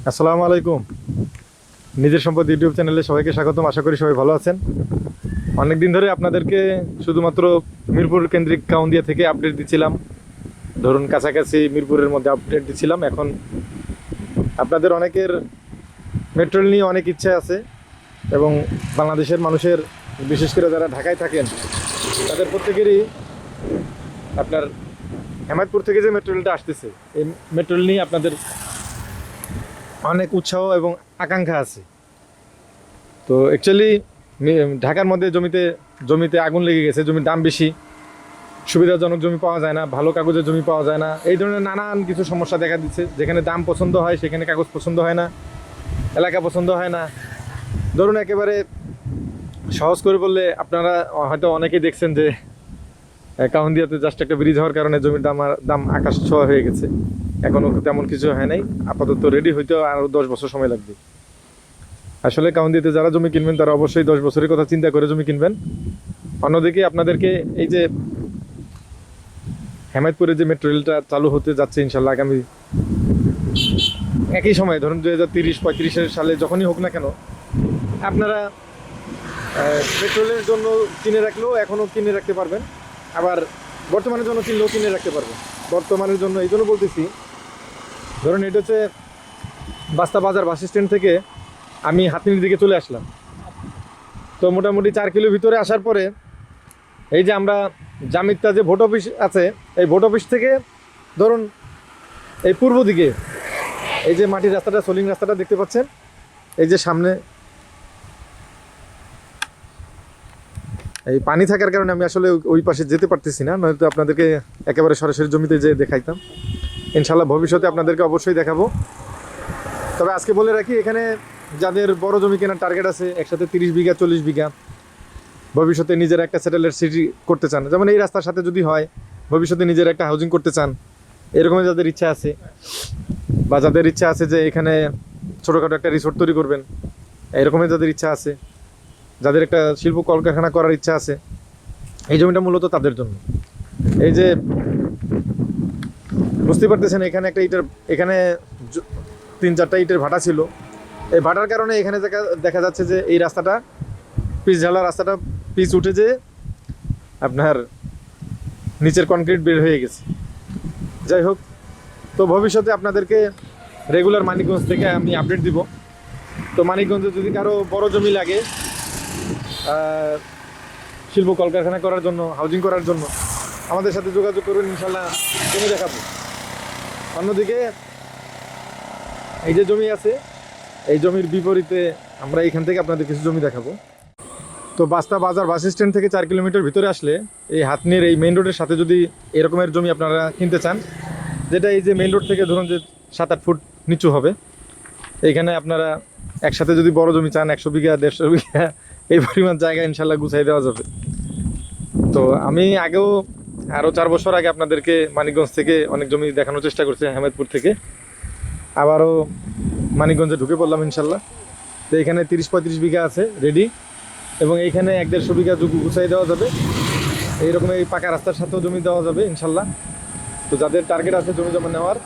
আসসালামু আলাইকুম। নিজের সম্পদ ইউটিউব চ্যানেলে সবাইকে স্বাগতম। আশা করি সবাই ভালো আছেন। অনেক দিন ধরে আপনাদেরকে শুধুমাত্র মিরপুর কেন্দ্রিক কাউন্দিয়া থেকে আপডেট দিচ্ছিলাম। ধরুন কাছাকাছি মিরপুরের মধ্যে আপডেট দিচ্ছিলাম। এখন আপনাদের অনেকের মেট্রো রেল নিয়ে অনেক ইচ্ছা আছে এবং বাংলাদেশের মানুষের, বিশেষ করে যারা ঢাকায় থাকেন, তাদের প্রত্যেকেরই আপনার হেমায়তপুর থেকে যে মেট্রো রেলটা আসতেছে, এই মেট্রো রেল নিয়ে আপনাদের অনেক উৎসাহ এবং আকাঙ্ক্ষা আছে। তো অ্যাকচুয়ালি ঢাকার মধ্যে জমিতে আগুন লেগে গেছে, জমির দাম বেশি, সুবিধাজনক জমি পাওয়া যায় না, ভালো কাগজের জমি পাওয়া যায় না, এই ধরনের নানান কিছু সমস্যা দেখা দিচ্ছে। যেখানে দাম পছন্দ হয় সেখানে কাগজ পছন্দ হয় না, এলাকা পছন্দ হয় না। ধরুন একেবারে সহজ করে বললে, আপনারা হয়তো অনেকেই দেখছেন যে কাউন্দিয়াতে জাস্ট একটা ব্রিজ হওয়ার কারণে জমির দাম আকাশ ছোঁয়া হয়ে গেছে। এখনও তেমন কিছু হয় নাই, আপাতত রেডি হইতেও আরও 10 বছর সময় লাগবে। আসলে কাউন্দিয়াতে যারা জমি কিনবেন তারা অবশ্যই 10 বছরের কথা চিন্তা করে জমি কিনবেন। অন্যদিকে আপনাদেরকে এই যে হেমায়তপুরে যে মেট্রো রেলটা চালু হতে যাচ্ছে ইনশাল্লাহ আগামী একই সময়, ধরুন 2030-35 সালে যখনই হোক না কেন, আপনারা মেট্রো রেলের জন্য কিনে রাখলেও এখনও কিনে রাখতে পারবেন, আবার বর্তমানের জন্য কিনলেও কিনে রাখতে পারবেন। বর্তমানের জন্য এই জন্য বলতেছি, ধরুন এটা হচ্ছে বাস্তা বাজার বাস স্ট্যান্ড থেকে আমি হাতনির দিকে চলে আসলাম। তো মোটামুটি 4 কিলো ভিতরে আসার পরে এই যে আমরা জামিত্তা যে ভোট অফিস আছে, এই ভোট অফিস থেকে ধরুন এই পূর্ব দিকে এই যে মাটির রাস্তাটা, সোলিং রাস্তাটা দেখতে পাচ্ছেন, এই যে সামনে এই পানি থাকার কারণে আমি আসলে ওই পাশে যেতে পারতেছি না, নয়তো আপনাদেরকে একেবারে সরাসরি জমিতে যেয়ে দেখাইতাম। ইনশাল্লাহ ভবিষ্যতে আপনাদেরকে অবশ্যই দেখাবো। তবে আজকে বলে রাখি, এখানে যাদের বড় জমি কেনার টার্গেট আছে, একসাথে 30 বিঘা 40 বিঘা, ভবিষ্যতে নিজের একটা স্যাটেলাইট সিটি করতে চান, যেমন এই রাস্তার সাথে যদি হয়, ভবিষ্যতে নিজের একটা হাউজিং করতে চান, এরকমের যাদের ইচ্ছা আছে, বা যাদের ইচ্ছা আছে যে এখানে ছোটোখাটো একটা রিসোর্ট তৈরি করবেন, এরকমের যাদের ইচ্ছা আছে, যাদের একটা শিল্প কলকারখানা করার ইচ্ছা আছে, এই জমিটা মূলত তাদের জন্য। এই যে বুঝতে পারতেছেন, এখানে একটা এখানে 3-4টা ইটের ভাটা ছিল। এই ভাটার কারণে এখানে দেখা যাচ্ছে যে এই রাস্তাটা, পিচ ঢালা রাস্তাটা, পিচ উঠে যে আপনার নিচের কনক্রিট বের হয়ে গেছে। যাই হোক, তো ভবিষ্যতে আপনাদেরকে রেগুলার মানিকগঞ্জ থেকে আমি আপডেট দিব। তো মানিকগঞ্জে যদি কারো বড় জমি লাগে শিল্প কলকারখানা করার জন্য, হাউজিং করার জন্য, আমাদের সাথে যোগাযোগ করবেন, ইনশাল্লাহ জমি দেখাবো। অন্যদিকে এই যে জমি আছে, এই জমির বিপরীতে আমরা এখান থেকে আপনাদের কিছু জমি দেখাবো। তো বাস্তা বাজার বাস স্ট্যান্ড থেকে 4 কিলোমিটার ভিতরে আসলে এই হাতনির এই মেইন রোডের সাথে যদি এরকমের জমি আপনারা কিনতে চান, যেটা এই যে মেইন রোড থেকে ধরুন যে 7-8 ফুট নিচু হবে, এইখানে আপনারা একসাথে যদি বড় জমি চান, 100 বিঘা 150 বিঘা এই পরিমাণ জায়গা ইনশাল্লাহ গুছাই দেওয়া যাবে। তো আমি আগেও আরও 4 বছর আগে আপনাদেরকে মানিকগঞ্জ থেকে অনেক জমি দেখানোর চেষ্টা করছি, হেমায়তপুর থেকে আবারও মানিকগঞ্জে ঢুকে পড়লাম ইনশাল্লাহ। তো এখানে 30-35 বিঘা আছে রেডি, এবং এইখানে 1-150 বিঘা গুছাই দেওয়া যাবে। এইরকম এই পাকা রাস্তার সাথেও জমি দেওয়া যাবে ইনশাল্লাহ। তো যাদের টার্গেট আছে জমি জমা নেওয়ার,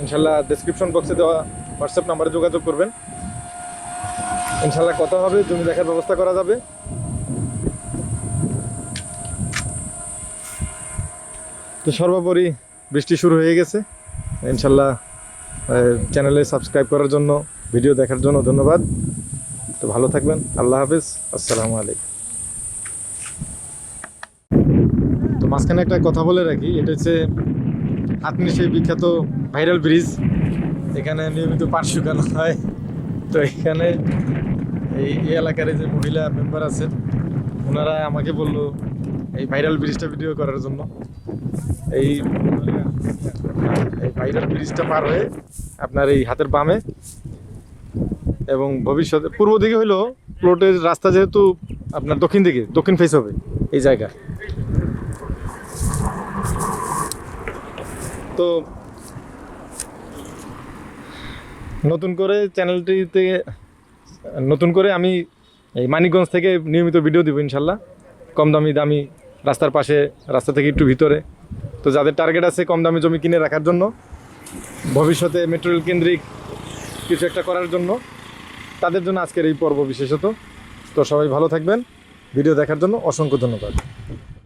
ইনশাল্লাহ ডেসক্রিপশন বক্সে দেওয়া হোয়াটসঅ্যাপ নাম্বারে যোগাযোগ করবেন। ইনশাল্লাহ কথা হবে, জমি দেখার ব্যবস্থা করা যাবে। তো সর্বোপরি বৃষ্টি শুরু হয়ে গেছে। ইনশাল্লাহ চ্যানেলে সাবস্ক্রাইব করার জন্য, ভিডিও দেখার জন্য ধন্যবাদ। তো ভালো থাকবেন, আল্লাহ হাফেজ, আসসালামু আলাইকুম। তো মাঝখানে একটা কথা বলে রাখি, এটা হচ্ছে হাতনি সেই বিখ্যাত ভাইরাল ব্রিজ। এখানে নিয়মিত পাট শুকানো হয়। তো এখানে এই এলাকার যে মহিলা মেম্বার আছেন, ওনারা আমাকে বললো এই ভাইরাল ব্রিজটা ভিডিও করার জন্য। এই ভাইরাল ব্রিজটা পার হয়ে আপনার এই হাতের বামে, এবং ভবিষ্যতে পূর্ব দিকে হইলো প্লটের রাস্তা, যেহেতু আপনার দক্ষিণ ফেস হবে এই জায়গা। তো নতুন করে আমি এই মানিকগঞ্জ থেকে নিয়মিত ভিডিও দিব ইনশাল্লাহ, কম দামি রাস্তার পাশে, রাস্তা থেকে একটু ভিতরে। তো যাদের টার্গেট আছে কম দামি জমি কিনে রাখার জন্য, ভবিষ্যতে মেট্রো রেল কেন্দ্রিক কিছু একটা করার জন্য, তাদের জন্য আজকের এই পর্ব বিশেষত। তো সবাই ভালো থাকবেন, ভিডিও দেখার জন্য অসংখ্য ধন্যবাদ।